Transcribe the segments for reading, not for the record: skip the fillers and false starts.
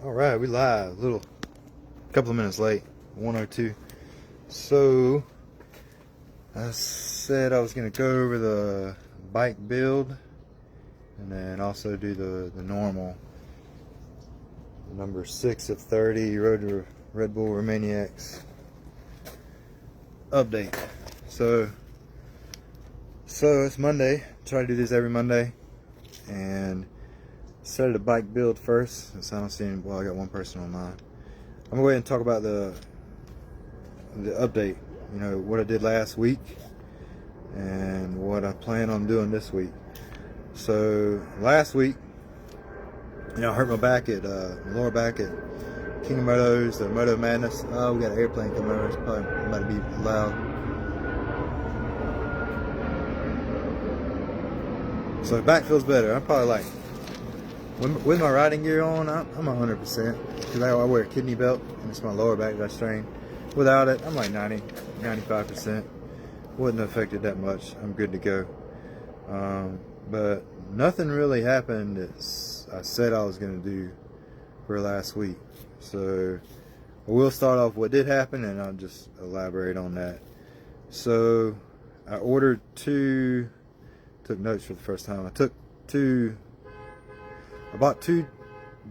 All right, we live. Couple of minutes late, 1:02. So I said I was gonna go over the bike build, and then also do the normal number 6 of 30 Road to Red Bull Romaniacs update. So it's Monday. Try to do this every Monday, and started a bike build first. Since I don't see any, well, I got one person online. I'm gonna go ahead and talk about the update. You know, what I did last week and what I plan on doing this week. So last week, I hurt my back at my lower back at King of Motos, the Moto Madness. Oh, we got an airplane coming over. It's probably about to be loud. So the back feels better. I'm probably like, with my riding gear on, I'm 100%, because I wear a kidney belt and it's my lower back that I strain. Without it, I'm like 90, 95%. Wouldn't have affected that much. I'm good to go. But nothing really happened that I said I was going to do for last week. So I will start off what did happen, and I'll just elaborate on that. So I ordered took notes for the first time. I bought two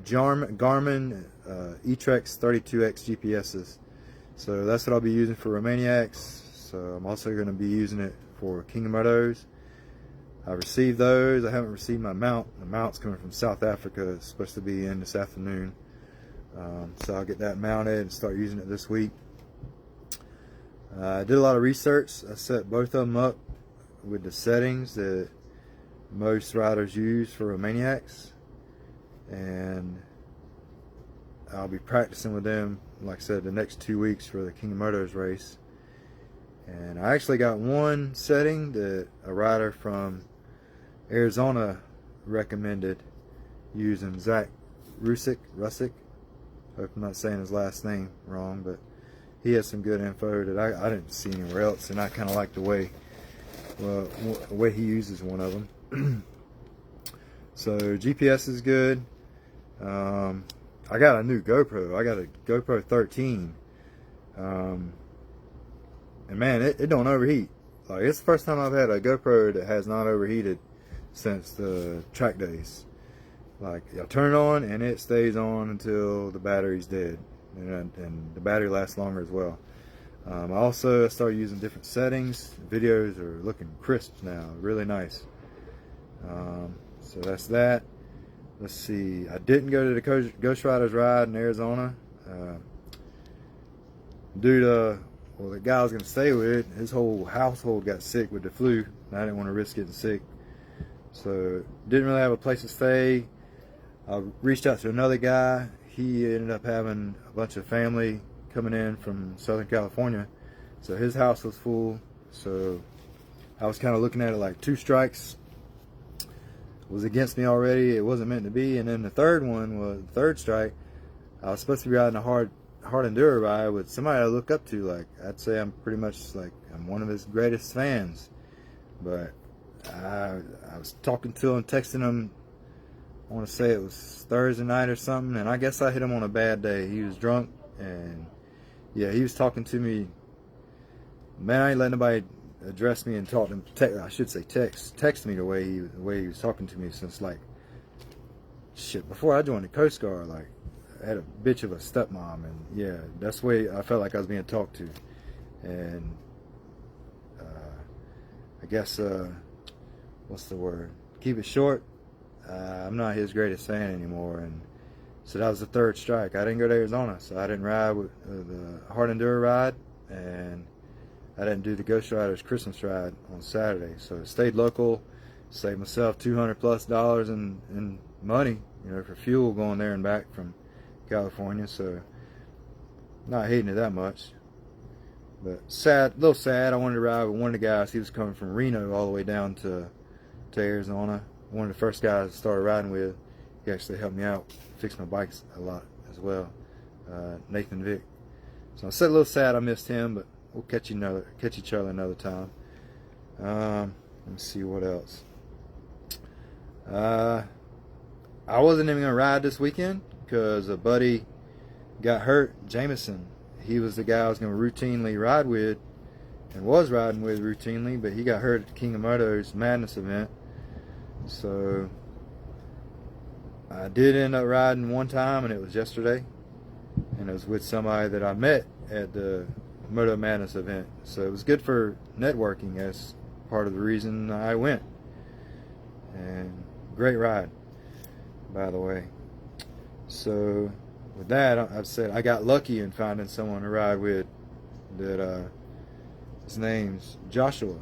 Garmin eTrex 32X GPSs. So that's what I'll be using for Romaniacs. So I'm also going to be using it for King of Motos. I received those. I haven't received my mount. The mount's coming from South Africa. It's supposed to be in this afternoon. So I'll get that mounted and start using it this week. I did a lot of research. I set both of them up with the settings that most riders use for Romaniacs, and I'll be practicing with them, like I said, the next 2 weeks for the King of Motos race. And I actually got one setting that a rider from Arizona recommended using, Zach Rusick. Hope I'm not saying his last name wrong, but he has some good info that I didn't see anywhere else, and I kind of like the way he uses one of them. So GPS is good. I got a new GoPro. I got a GoPro 13. And man, it don't overheat. Like, it's the first time I've had a GoPro that has not overheated since the track days. Like, I turn it on and it stays on until the battery's dead, and the battery lasts longer as well. I also started using different settings. Videos are looking crisp now, really nice. So that's that. Let's see, I didn't go to the Ghost Riders ride in Arizona. The guy I was going to stay with, his whole household got sick with the flu, and I didn't want to risk getting sick. So didn't really have a place to stay. I reached out to another guy. He ended up having a bunch of family coming in from Southern California, so his house was full. So I was kind of looking at it like 2 strikes was against me already. It wasn't meant to be. And then the third strike, I was supposed to be riding a hard enduro ride with somebody I look up to. Like, I'd say I'm pretty much like, I'm one of his greatest fans. But I was talking to him, texting him, I want to say it was Thursday night or something, and I guess I hit him on a bad day. He was drunk, and yeah, he was talking to me. Man, I ain't letting nobody address me and talk to him. Text me the way he was talking to me since, like, shit, before I joined the Coast Guard. Like, I had a bitch of a stepmom, and yeah, that's the way I felt like I was being talked to. And I guess what's the word? Keep it short. I'm not his greatest fan anymore, and so that was the 3rd strike. I didn't go to Arizona, so I didn't ride with the hard enduro ride, and I didn't do the Ghost Riders Christmas ride on Saturday. So I stayed local, saved myself $200+ in money, for fuel going there and back from California. So not hating it that much, but a little sad. I wanted to ride with one of the guys. He was coming from Reno all the way down to Arizona. One of the first guys I started riding with, he actually helped me out, fix my bikes a lot as well. Nathan Vick. So I'm a little sad I missed him, but we'll catch each other another time. Let me see what else. I wasn't even gonna ride this weekend because a buddy got hurt. Jameson, he was the guy I was going to routinely ride with and was riding with routinely, but he got hurt at the King of Motos Madness event. So I did end up riding one time, and it was yesterday, and it was with somebody that I met at the Moto Madness event. So it was good for networking. As part of the reason I went. And great ride, by the way. So with that, I've said I got lucky in finding someone to ride with that his name's Joshua.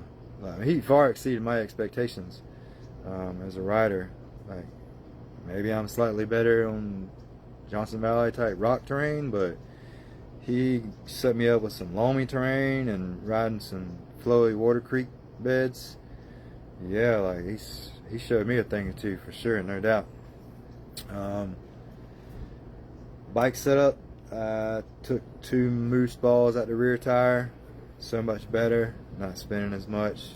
He far exceeded my expectations as a rider. Like, maybe I'm slightly better on Johnson Valley type rock terrain, but he set me up with some loamy terrain and riding some flowy water creek beds. Yeah, like he showed me a thing or two for sure, no doubt. Bike setup, I took 2 moose balls out the rear tire, so much better, not spinning as much.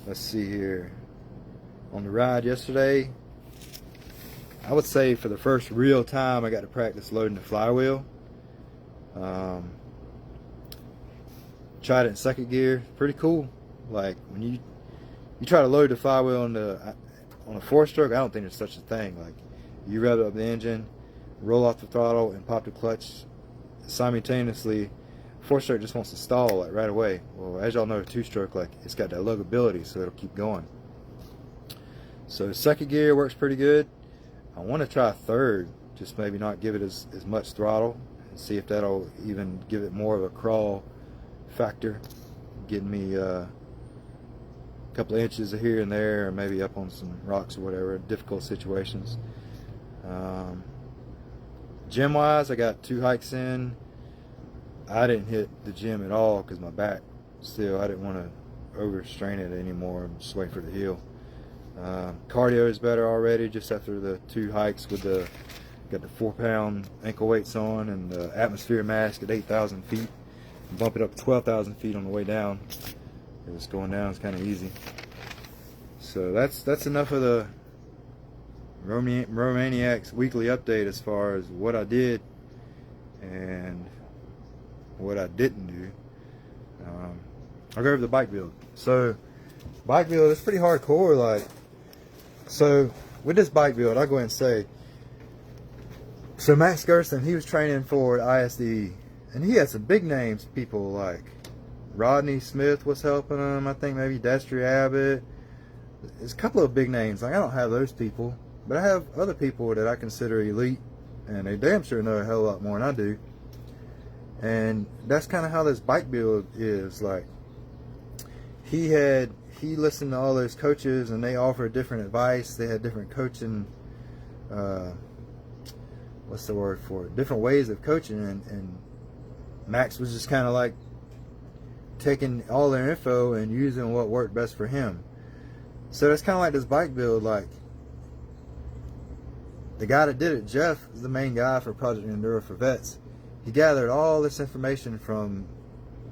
Let's see here. On the ride yesterday, I would say for the first real time I got to practice loading the flywheel. Tried it in second gear, pretty cool. Like when you try to load the flywheel on a 4-stroke, I don't think there's such a thing. Like you rev up the engine, roll off the throttle, and pop the clutch simultaneously. 4-stroke just wants to stall like right away. Well, as y'all know, 2-stroke, like it's got that luggability, so it'll keep going. So second gear works pretty good. I want to try third, just maybe not give it as much throttle, and see if that'll even give it more of a crawl factor, getting me a couple of inches here and there, or maybe up on some rocks or whatever, difficult situations. Gym wise, I got 2 hikes in. I didn't hit the gym at all because my back still, I didn't want to overstrain it anymore. I'm just waiting for the heal. Cardio is better already just after the 2 hikes with got the 4-pound ankle weights on and the atmosphere mask at 8,000 feet. Bump it up to 12,000 feet on the way down. It's going down, it's kind of easy. So that's enough of the Romaniacs weekly update as far as what I did and what I didn't do. I'll go over the bike build. So bike build is pretty hardcore. Like, so with this bike build, I'll go ahead and say, so Max Gerson, he was training for ISD, and he had some big names, people like Rodney Smith was helping him, I think maybe Destry Abbott. There's a couple of big names. Like, I don't have those people, but I have other people that I consider elite, and they damn sure know a hell of a lot more than I do. And that's kind of how this bike build is. Like, he listened to all those coaches, and they offered different advice. They had different coaching, what's the word for it? Different ways of coaching, and Max was just kind of like taking all their info and using what worked best for him. So that's kind of like this bike build. Like, the guy that did it, Jeff, is the main guy for Project Enduro for Vets. He gathered all this information from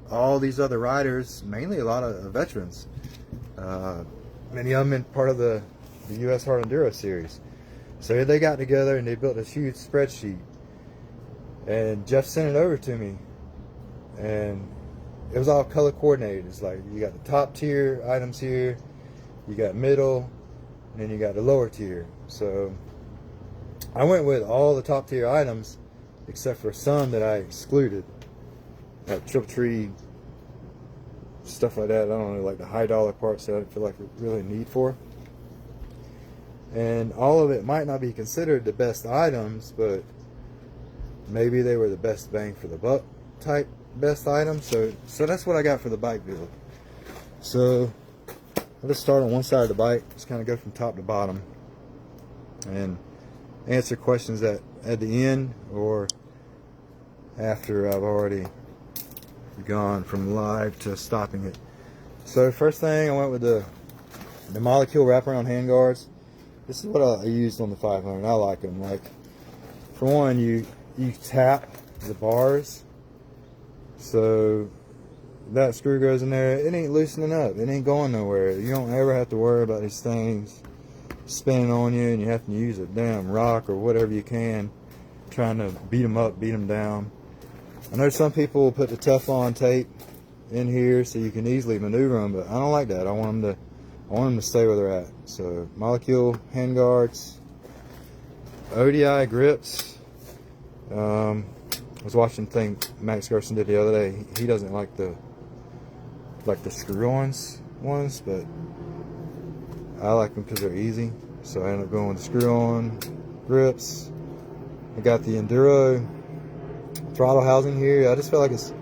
all these other riders, mainly a lot of veterans. Many of them in part of the US Hard Enduro series. So they got together and they built this huge spreadsheet. And Jeff sent it over to me. And it was all color coordinated. It's like you got the top tier items here, you got middle, and then you got the lower tier. So I went with all the top tier items except for some that I excluded, like triple tree, stuff like that. I don't know, like the high dollar parts that I didn't feel like I really need for. And all of it might not be considered the best items, but maybe they were the best bang for the buck type best items. So that's what I got for the bike build. So I'll just start on one side of the bike, just kind of go from top to bottom and answer questions at the end or after I've already gone from live to stopping it. So first thing, I went with the Molecule wraparound handguards. This is what I used on the 500. I like them. Like, for one, you tap the bars, so that screw goes in there. It ain't loosening up. It ain't going nowhere. You don't ever have to worry about these things spinning on you, and you have to use a damn rock or whatever you can, trying to beat them up, beat them down. I know some people will put the Teflon tape in here so you can easily maneuver them, but I don't like that. I want them to stay where they're at. So Molecule handguards, ODI grips. I was watching the thing Max Gerson did the other day. He doesn't like the screw-ons ones, but I like them because they're easy. So I ended up going with the screw-on grips. I got the Enduro throttle housing here. I just feel like it's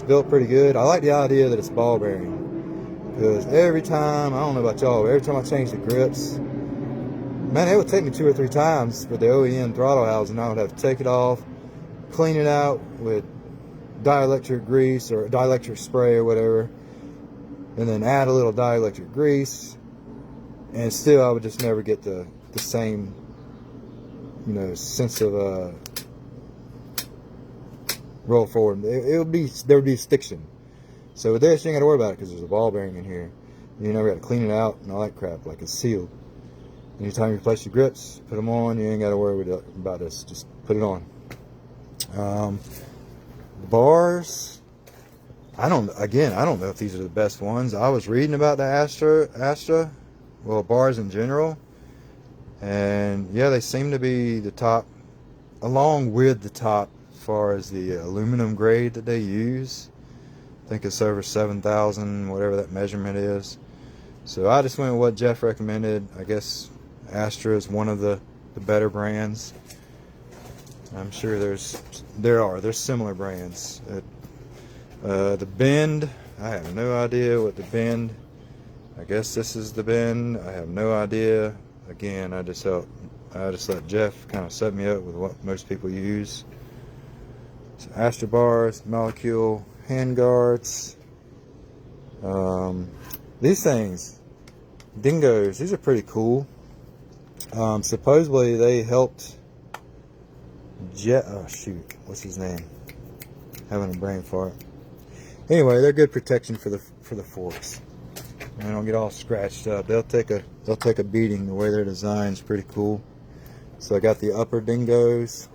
built pretty good. I like the idea that it's ball bearing, because every time, I don't know about y'all, but every time I change the grips, man, it would take me 2 or 3 times for the OEM throttle housing. I would have to take it off, clean it out with dielectric grease or dielectric spray or whatever, and then add a little dielectric grease, and still I would just never get the same, you know, sense of roll forward. There would be stiction. So with this, you ain't got to worry about it because there's a ball bearing in here. You never got to clean it out and all that crap, like it's sealed. Anytime you replace your grips, put them on. You ain't got to worry about this. Just put it on. Bars. I don't know if these are the best ones. I was reading about the Astra, well, bars in general, and yeah, they seem to be the top, along with the top as far as the aluminum grade that they use. I think it's over 7,000, whatever that measurement is. So I just went with what Jeff recommended. I guess Astra is one of the better brands. I'm sure there's similar brands. The Bend, I have no idea what the Bend. I guess this is the Bend. I have no idea. Again, I just let Jeff kind of set me up with what most people use. So Astra bars, Molecule handguards. These things, dingoes, these are pretty cool. Supposedly they helped oh shoot, what's his name? Having a brain fart. Anyway, they're good protection for the forks. They don't get all scratched up. They'll take a beating. The way they're designed is pretty cool. So I got the upper dingoes.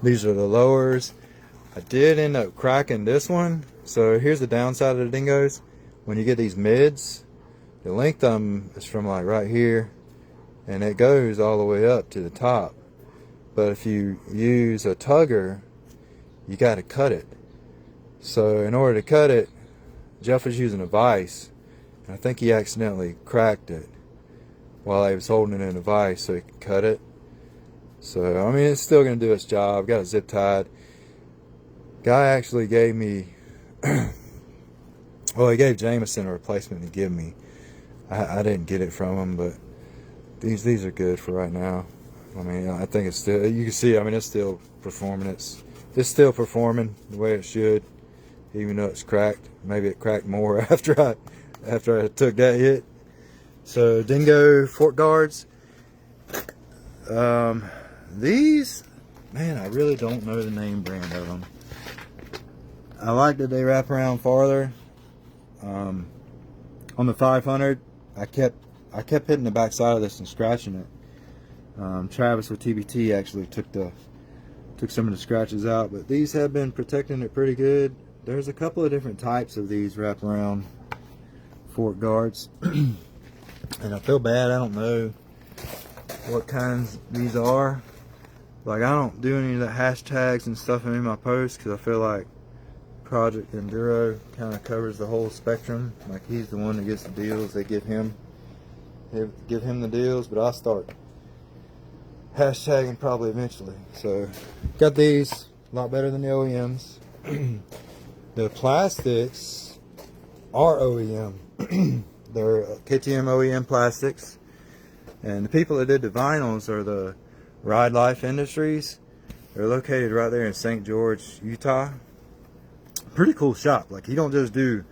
These are the lowers. I did end up cracking this one. So here's the downside of the dingoes. When you get these mids, the length of them is from like right here, and it goes all the way up to the top. But if you use a tugger, you got to cut it. So in order to cut it, Jeff was using a vise, and I think he accidentally cracked it while he was holding it in a vise so he could cut it. So I mean, it's still going to do its job. Got it zip tied. Guy actually gave me well, he gave Jameson a replacement to give me. I didn't get it from him, but these are good for right now. I mean, I think it's still, you can see, I mean, it's still performing. It's still performing the way it should, even though it's cracked. Maybe it cracked more after I took that hit. So dingo fork guards. These, man, I really don't know the name brand of them. I like that they wrap around farther. On the 500, I kept hitting the back side of this and scratching it. Travis with TBT actually took some of the scratches out, but these have been protecting it pretty good. There's a couple of different types of these wraparound fork guards, and I feel bad. I don't know what kinds these are. Like, I don't do any of the hashtags and stuff in my posts because I feel like Project Enduro kind of covers the whole spectrum. Like, he's the one that gets the deals. They give him the deals, but I'll start hashtagging probably eventually. So got these, a lot better than the OEMs. The plastics are OEM. They're KTM OEM plastics, and the people that did the vinyls are the Ride Life Industries. They're located right there in St. George, Utah. Pretty cool shop. Like, he don't just do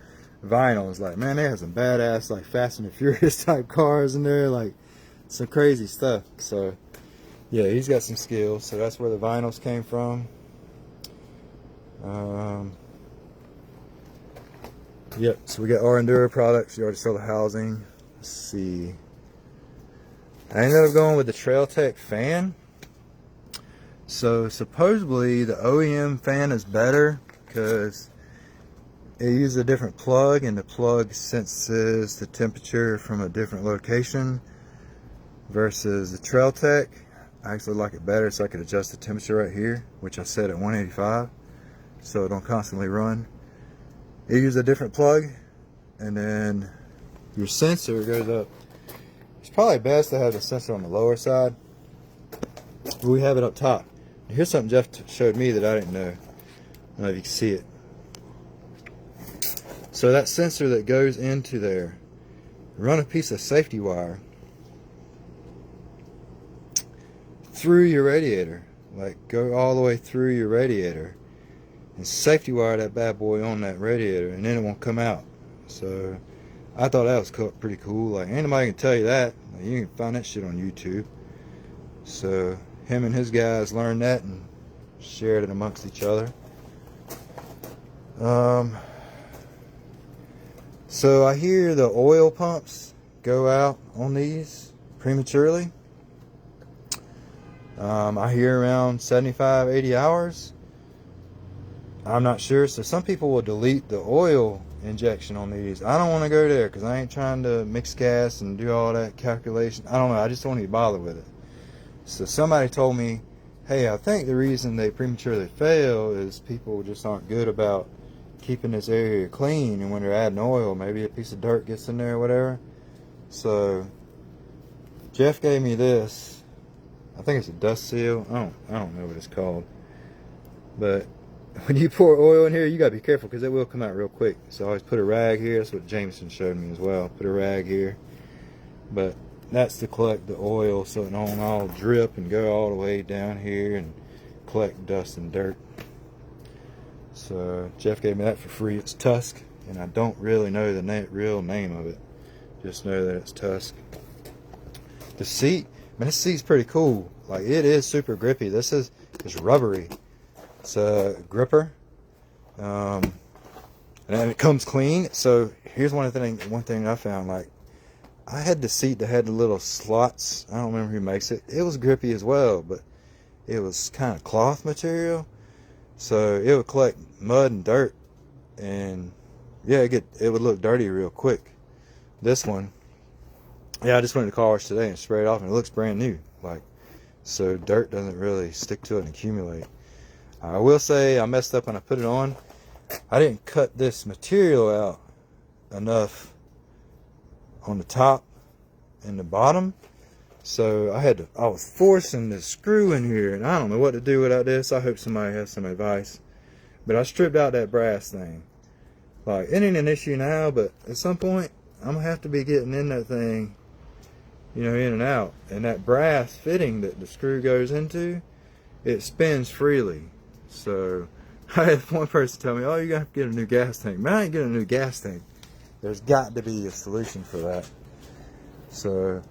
vinyls. Like, man, they have some badass, like, Fast and the Furious type cars in there, like some crazy stuff. So yeah, he's got some skills. So that's where the vinyls came from. Yep, so we got our Enduro products. You already saw the housing. Let's see. I ended up going with the Trail Tech fan. So supposedly the OEM fan is better because it uses a different plug, and the plug senses the temperature from a different location versus the Trail Tech. I actually like it better, so I could adjust the temperature right here, which I set at 185, so it don't constantly run. It uses a different plug, and then your sensor goes up. It's probably best to have the sensor on the lower side, but we have it up top. Here's something Jeff showed me that I didn't know. I don't know if you can see it. So that sensor that goes into there, run a piece of safety wire through your radiator, like go all the way through your radiator, and safety wire that bad boy on that radiator, and then it won't come out. So I thought that was pretty cool. Like, anybody can tell you that. Like, you can find that shit on YouTube. So him and his guys learned that and shared it amongst each other. So I hear the oil pumps go out on these prematurely. I hear around 75, 80 hours. I'm not sure. So some people will delete the oil injection on these. I don't want to go there because I ain't trying to mix gas and do all that calculation. I don't know. I just don't even bother with it. So somebody told me, hey, I think the reason they prematurely fail is people just aren't good about keeping this area clean, and when they're adding oil, maybe a piece of dirt gets in there or whatever. So Jeff gave me this. I think it's a dust seal. I don't know what it's called. But when you pour oil in here, you gotta be careful because it will come out real quick. So I always put a rag here. That's what Jameson showed me as well. Put a rag here. But that's to collect the oil so it don't all drip and go all the way down here and collect dust and dirt. So Jeff gave me that for free. It's Tusk, and I don't really know the real name of it. Just know that it's Tusk. The seat, man, this seat's pretty cool. Like, it is super grippy. It's rubbery. It's a gripper, and it comes clean. So here's one thing I found. Like, I had the seat that had the little slots. I don't remember who makes it. It was grippy as well, but it was kind of cloth material, so it would collect mud and dirt, and yeah, it would look dirty real quick. This one, yeah, I just went to the car wash today and sprayed it off, and it looks brand new. Like, so dirt doesn't really stick to it and accumulate. I will say I messed up when I put it on. I didn't cut this material out enough on the top and the bottom, so I was forcing the screw in here, and I don't know what to do without this. I hope somebody has some advice. But I stripped out that brass thing. Like, it ain't an issue now, but at some point I'm gonna have to be getting in that thing, you know, in and out. And that brass fitting that the screw goes into, it spins freely. So I had one person tell me, oh, you gotta get a new gas tank. Man, I ain't getting a new gas tank. There's got to be a solution for that. So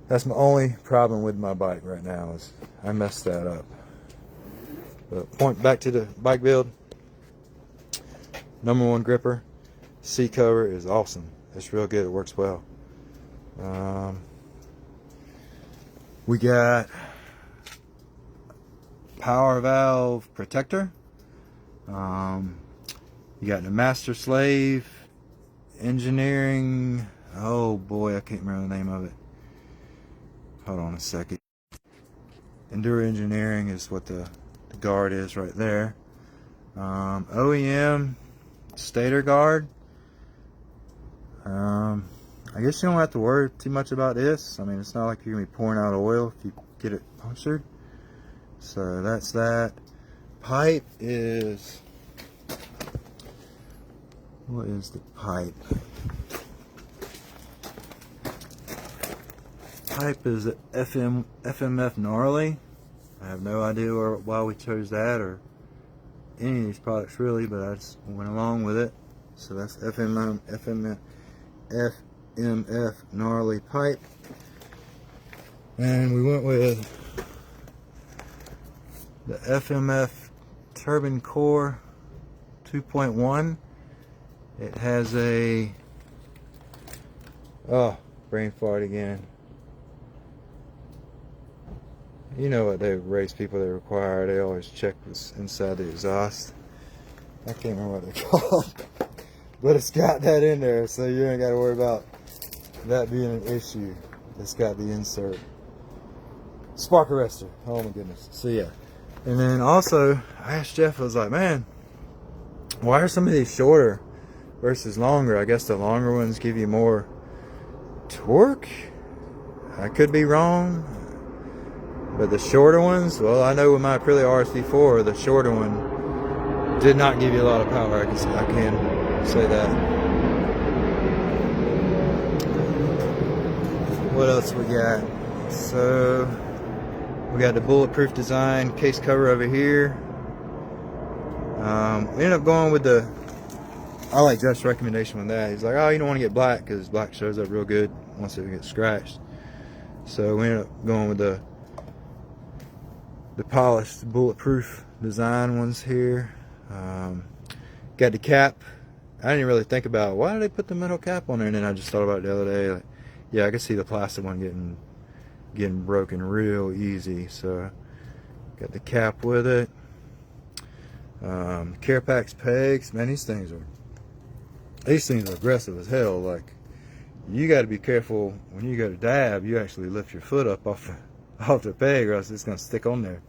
that's my only problem with my bike right now, is I messed that up. But point back to the bike build. #1 gripper. Seat cover is awesome. It's real good. It works well. We got power valve protector. You got the master slave engineering. Oh boy, I can't remember the name of it. Hold on a second. Enduro Engineering is what the guard is right there. OEM stator guard. I guess you don't have to worry too much about this. I mean, it's not like you're gonna be pouring out oil if you get it punctured. So that's that. Pipe is, what is the pipe? Pipe is a FMF gnarly. I have no idea why we chose that or any of these products really, but I just went along with it. So that's FMF gnarly pipe. And we went with the FMF Turbine Core 2.1. It has a, oh, brain fart again. You know what they race people they require. They always check this inside the exhaust. I can't remember what they're called. But it's got that in there, so you ain't got to worry about that being an issue. It's got the insert. Spark arrestor. Oh my goodness. So yeah. And then also, I asked Jeff, I was like, man, why are some of these shorter versus longer? I guess the longer ones give you more torque. I could be wrong. But the shorter ones, well, I know with my Aprilia RSV4, the shorter one did not give you a lot of power. I can say that. What else we got? So we got the bulletproof design case cover over here. We ended up going with the, I like Jeff's recommendation on that. He's like, oh, you don't want to get black because black shows up real good once it gets scratched. So we ended up going with the polished bulletproof design ones here. Got the cap. I didn't really think about why did they put the metal cap on there, and then I just thought about it the other day. Like, yeah, I could see the plastic one getting broken real easy. So got the cap with it. Carapax pegs. Man, these things are aggressive as hell. Like, you got to be careful when you go to dab. You actually lift your foot up off the peg, or else it's gonna stick on there.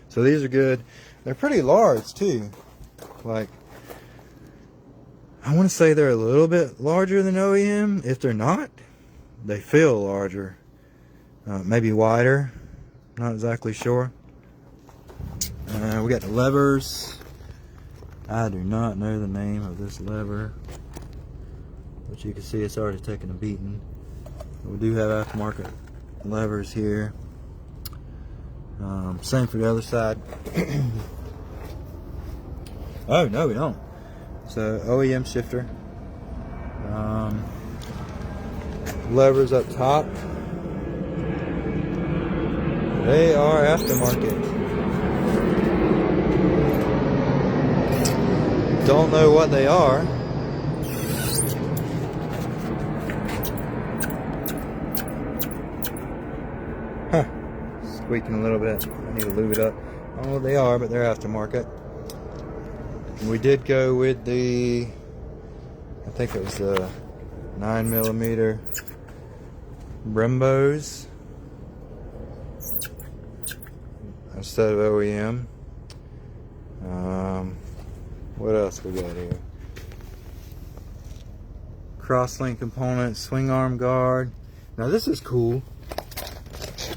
So these are good. They're pretty large too. Like, I want to say they're a little bit larger than OEM. If they're not, they feel larger. Maybe wider. Not exactly sure. We got the levers. I do not know the name of this lever, but you can see it's already taken a beating. We do have aftermarket levers here. Same for the other side. Oh no, we don't. So OEM shifter. Levers up top. They are aftermarket. Don't know what they are. Squeaking a little bit. I need to lube it up. I don't know what they are, but they're aftermarket. We did go with the, I think it was a 9mm Brembos instead of OEM. What else we got here? Crosslink components, swing arm guard. Now this is cool.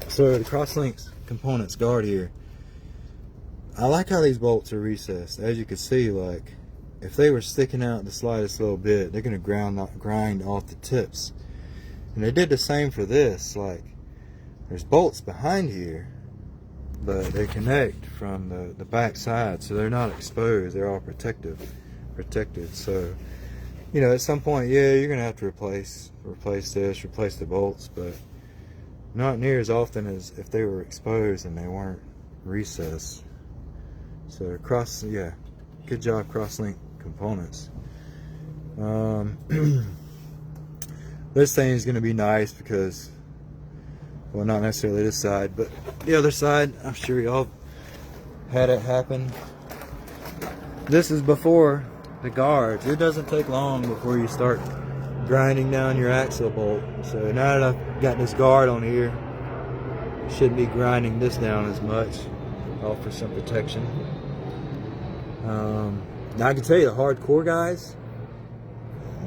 So the crosslink components guard here. I like how these bolts are recessed. As you can see, like, if they were sticking out the slightest little bit, they're gonna grind off the tips. And they did the same for this. Like, there's bolts behind here, but they connect from the back side, so they're not exposed. They're all protected. So, you know, at some point, yeah, you're gonna have to replace the bolts, but not near as often as if they were exposed and they weren't recessed. So good job, crosslink components. This thing is going to be nice because, well, not necessarily this side, but the other side, I'm sure y'all had it happen. This is before the guards. It doesn't take long before you start grinding down your axle bolt. So now that I've got this guard on here, I shouldn't be grinding this down as much. Offer some protection. Now I can tell you, the hardcore guys,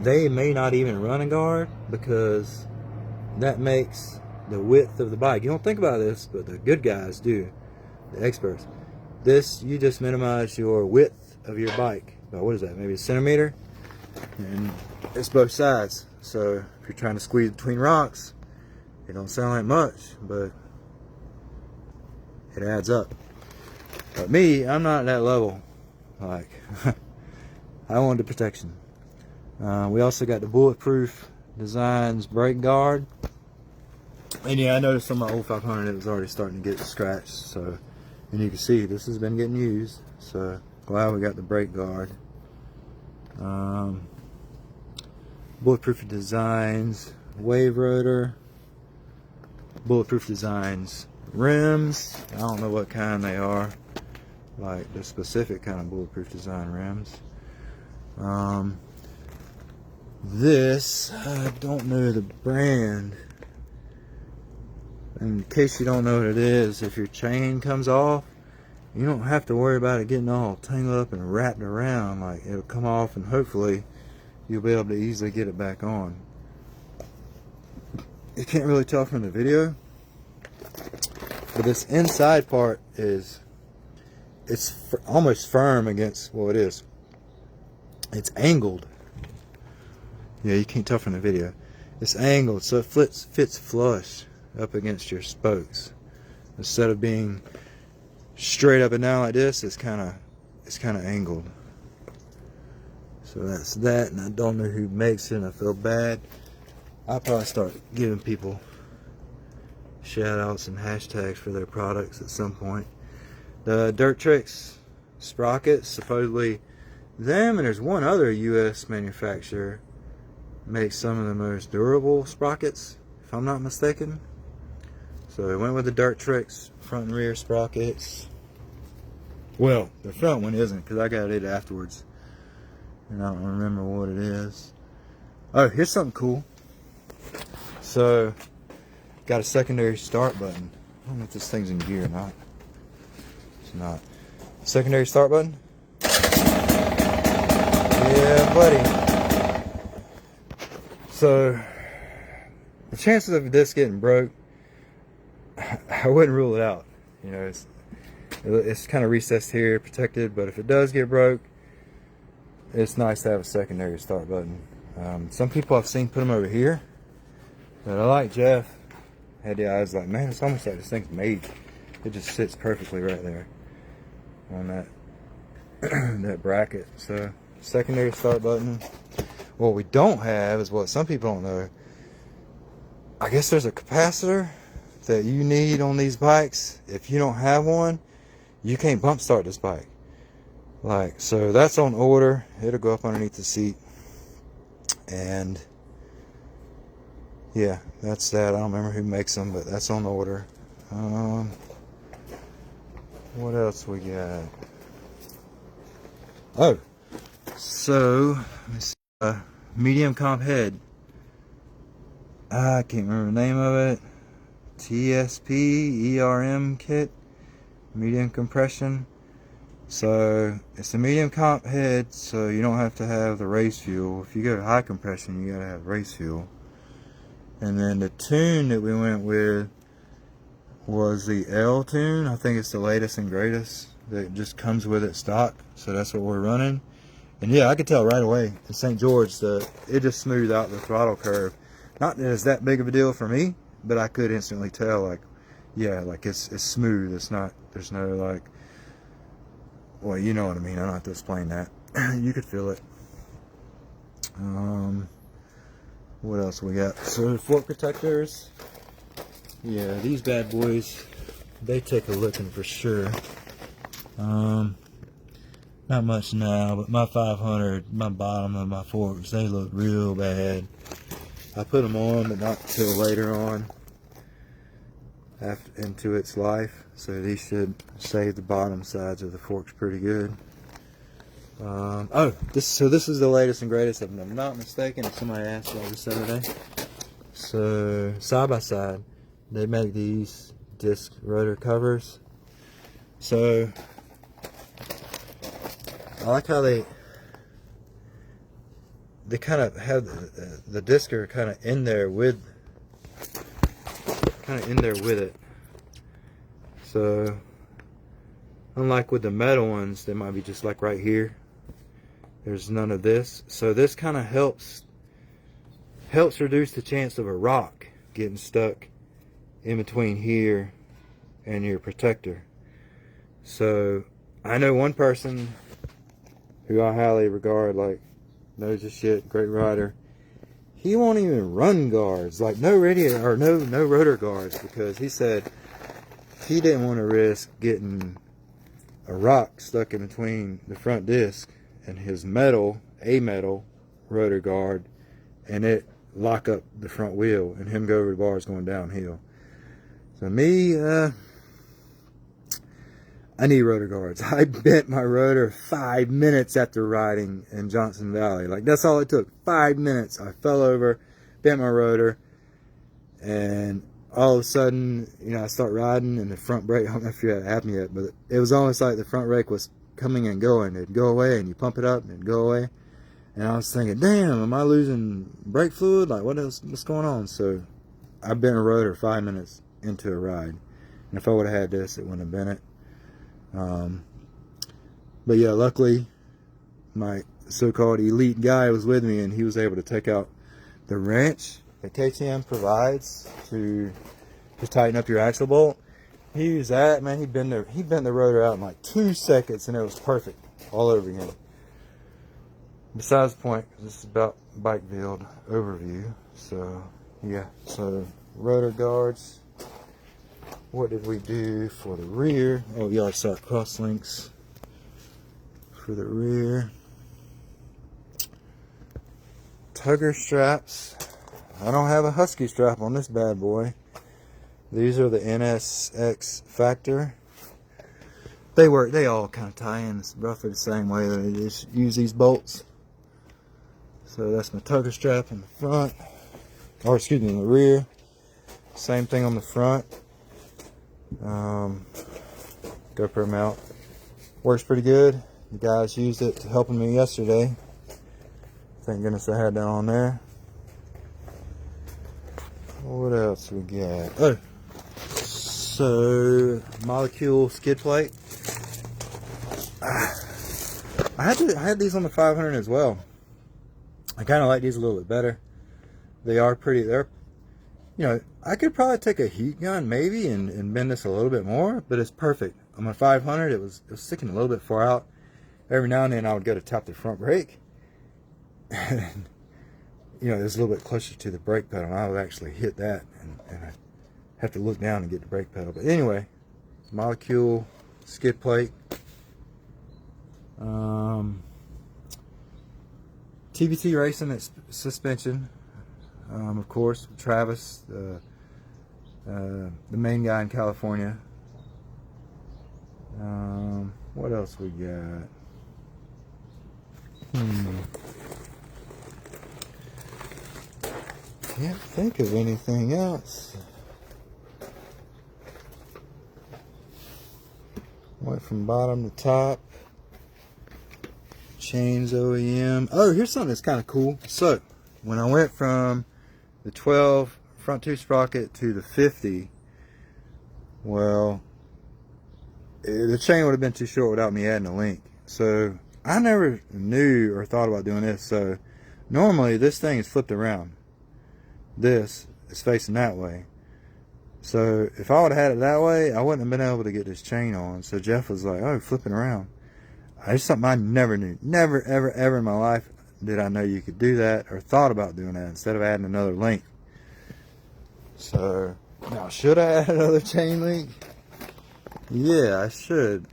they may not even run a guard because that makes the width of the bike. You don't think about this, but the good guys do, the experts. This, you just minimize your width of your bike. About, what is that, maybe a centimeter? And it's both sides. So if you're trying to squeeze between rocks, it don't sound like much, but it adds up. But me, I'm not at that level. Like, I want the protection. We also got the bulletproof designs brake guard. And yeah, I noticed on my old 500 it was already starting to get scratched. So, and you can see this has been getting used. So glad we got the brake guard. Bulletproof designs, wave rotor, bulletproof designs, rims. I don't know what kind they are, like the specific kind of bulletproof design rims. This, I don't know the brand. In case you don't know what it is, if your chain comes off, you don't have to worry about it getting all tangled up and wrapped around. Like, it'll come off and hopefully you'll be able to easily get it back on. You can't really tell from the video, but this inside part it's almost firm against, well, it is. It's angled. Yeah, you can't tell from the video. It's angled, so it fits flush up against your spokes. Instead of being straight up and down like this, it's kind of angled. So that's that, and I don't know who makes it, and I feel bad. I'll probably start giving people shout outs and hashtags for their products at some point. The Dirt Tricks sprockets, supposedly them, and there's one other US manufacturer makes some of the most durable sprockets, if I'm not mistaken. So I went with the Dirt Tricks front and rear sprockets. Well, the front one isn't, because I got it afterwards and I don't remember what it is. Oh, here's something cool. So got a secondary start button. I don't know if this thing's in gear or not. It's not. Secondary start button. Yeah, buddy. So the chances of this getting broke, I wouldn't rule it out. You know, it's kind of recessed here, protected, but if it does get broke, it's nice to have a secondary start button. Some people I've seen put them over here, but I like Jeff had the eyes like, man, it's almost like this thing's made. It just sits perfectly right there on that that bracket. So secondary start button. What we don't have is what some people don't know. I guess there's a capacitor that you need on these bikes. If you don't have one, you can't bump start this bike. Like, so that's on order. It'll go up underneath the seat. And yeah, that's that. I don't remember who makes them, but that's on order. What else we got? Oh, so let me see. Medium comp head. I can't remember the name of it. TSP ERM kit. Medium compression. So it's a medium comp head, so you don't have to have the race fuel. If you go to high compression, you gotta have race fuel. And then the tune that we went with was the L tune. I think it's the latest and greatest that just comes with it stock. So that's what we're running. And yeah, I could tell right away in St. George that it just smoothed out the throttle curve. Not that it's that big of a deal for me, but I could instantly tell, like, yeah, like it's smooth. It's not, there's no like, well, you know what I mean. I don't have to explain that. You could feel it. What else we got? So fork protectors. Yeah, these bad boys, they take a licking for sure. Not much now, but my 500, my bottom of my forks, they look real bad. I put them on, but not till later on, after into its life. So these should save the bottom sides of the forks pretty good. This is the latest and greatest, if I'm not mistaken. If somebody asked me this other day. So side by side, they make these disc rotor covers. So I like how they kind of have the disc are kind of in there with it. So unlike with the metal ones, they might be just like right here. There's none of this. So this kind of helps reduce the chance of a rock getting stuck in between here and your protector. So I know one person who I highly regard, like, knows his shit, great rider. He won't even run guards, like no radio or no rotor guards, because he said he didn't want to risk getting a rock stuck in between the front disc and his metal rotor guard, and it lock up the front wheel and him go over the bars going downhill. So me, I need rotor guards. I bent my rotor 5 minutes after riding in Johnson Valley. Like, that's all it took. 5 minutes. I fell over, bent my rotor, and all of a sudden, you know, I start riding, and the front brake, I don't know if you had happened yet, but it was almost like the front brake was coming and going. It'd go away, and you pump it up, and it'd go away. And I was thinking, damn, am I losing brake fluid? Like, what's going on? So I bent a rotor 5 minutes into a ride. And if I would have had this, it wouldn't have been it. But yeah, luckily, my so-called elite guy was with me, and he was able to take out the wrench that KTM provides to tighten up your axle bolt. He used that, man. He bent the rotor out in like 2 seconds, and it was perfect all over again. Besides the point, this is about bike build overview. So yeah, so rotor guards. What did we do for the rear? Oh yeah, I saw cross links for the rear. Tugger straps. I don't have a Husky strap on this bad boy. These are the NSX Factor. They work. They all kind of tie in. It's roughly the same way. They just use these bolts. So that's my tugger strap in the front, or excuse me, in the rear. Same thing on the front. GoPro mount works pretty good. The guys used it helping me yesterday. Thank goodness I had that on there. What else we got? Oh, so molecule skid plate. I had these on the 500 as well. I kind of like these a little bit better. They are pretty. They're, you know, I could probably take a heat gun maybe and bend this a little bit more, but it's perfect. On my 500, it was sticking a little bit far out. Every now and then I would go to tap the front brake, and you know, it was a little bit closer to the brake pedal, and I would actually hit that, and I have to look down and get the brake pedal. But anyway, molecule skid plate. TBT Racing suspension, of course. Travis, the main guy in California. What else we got? Can't think of anything else. Went from bottom to top. Chains OEM. Oh, here's something that's kind of cool. So, when I went from the 12 front tube sprocket to the 50, well, the chain would have been too short without me adding a link. So, I never knew or thought about doing this. So, normally this thing is flipped around. This is facing that way. So, if I would have had it that way, I wouldn't have been able to get this chain on. So, Jeff was like, oh, flipping around. It's something I never knew. Never, ever, ever in my life did I know you could do that or thought about doing that instead of adding another link. So, now should I add another chain link? Yeah, I should.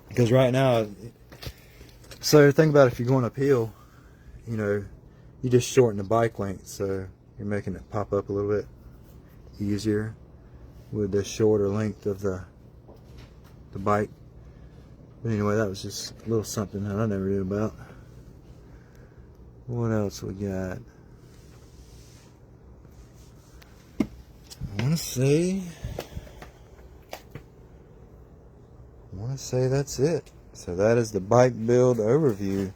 Because right now, so think about if you're going uphill, you know, you just shorten the bike length. So, you're making it pop up a little bit easier with the shorter length of the bike. But anyway, that was just a little something that I never knew about. What else we got? I want to say that's it. So that is the bike build overview.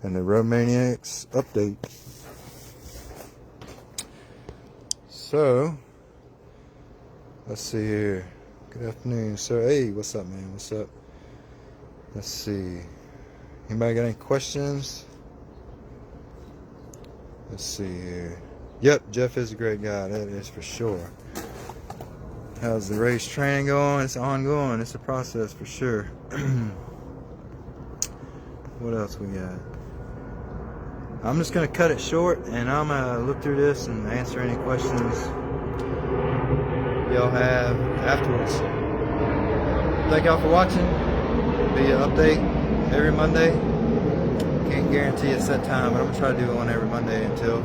And the Romaniacs update. So, let's see here. Good afternoon, sir. Hey, what's up, man? What's up? Let's see. Anybody got any questions? Let's see here. Yep, Jeff is a great guy. That is for sure. How's the race training going? It's ongoing. It's a process for sure. What else we got? I'm just going to cut it short, and I'm going to look through this and answer any questions y'all have afterwards. Thank y'all for watching. Be an update every Monday. Can't guarantee a set time, but I'm gonna try to do one every Monday until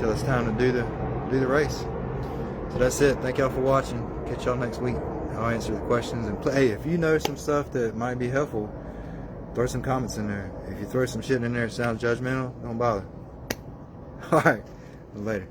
till it's time to do the race. So that's it. Thank y'all for watching. Catch y'all next week. I'll answer the questions. And hey, if you know some stuff that might be helpful, throw some comments in there. If you throw some shit in there that sounds judgmental, don't bother. Alright, later.